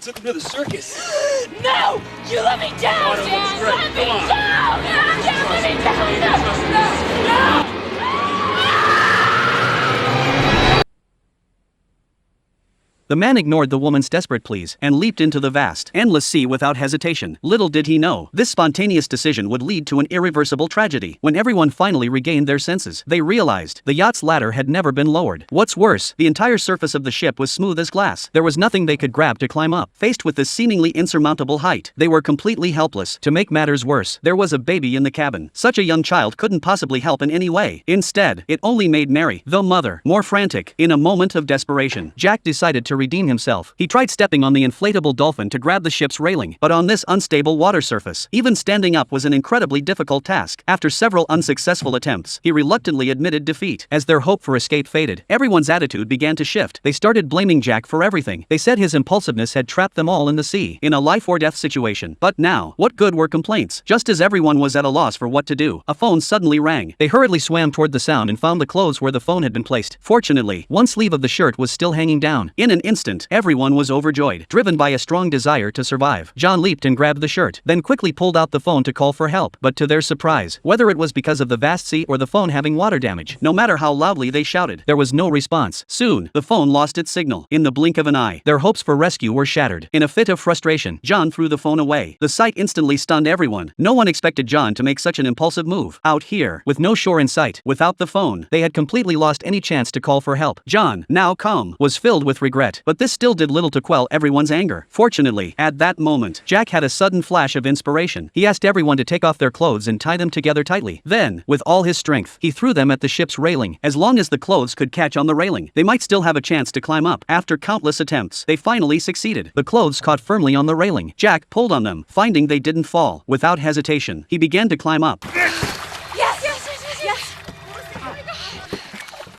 Took him to the circus. No! You let me down, Oh, no, Jan! great. Let me Come on. down! Jan, let me down! No! The man ignored the woman's desperate pleas and leaped into the vast, endless sea without hesitation. Little did he know, this spontaneous decision would lead to an irreversible tragedy. When everyone finally regained their senses, they realized the yacht's ladder had never been lowered. What's worse, the entire surface of the ship was smooth as glass. There was nothing they could grab to climb up. Faced with this seemingly insurmountable height, they were completely helpless. To make matters worse, there was a baby in the cabin. Such a young child couldn't possibly help in any way. Instead, it only made Mary, the mother, more frantic. In a moment of desperation, Jack decided to redeem himself. He tried stepping on the inflatable dolphin to grab the ship's railing, but on this unstable water surface, even standing up was an incredibly difficult task. After several unsuccessful attempts, he reluctantly admitted defeat. As their hope for escape faded, everyone's attitude began to shift. They started blaming Jack for everything. They said his impulsiveness had trapped them all in the sea, in a life-or-death situation. But now, what good were complaints? Just as everyone was at a loss for what to do, a phone suddenly rang. They hurriedly swam toward the sound and found the clothes where the phone had been placed. Fortunately, one sleeve of the shirt was still hanging down. In an instant, everyone was overjoyed. Driven by a strong desire to survive, John leaped and grabbed the shirt, then quickly pulled out the phone to call for help. But to their surprise, whether it was because of the vast sea or the phone having water damage, no matter how loudly they shouted, there was no response. Soon, the phone lost its signal. In the blink of an eye, their hopes for rescue were shattered. In a fit of frustration, John threw the phone away. The sight instantly stunned everyone. No one expected John to make such an impulsive move. Out here, with no shore in sight, without the phone, they had completely lost any chance to call for help. John, now calm, was filled with regret, but this still did little to quell everyone's anger. Fortunately, at that moment, Jack had a sudden flash of inspiration. He asked everyone to take off their clothes and tie them together tightly. Then, with all his strength, he threw them at the ship's railing. As long as the clothes could catch on the railing, they might still have a chance to climb up. After countless attempts, they finally succeeded. The clothes caught firmly on the railing. Jack pulled on them, finding they didn't fall. Without hesitation, he began to climb up.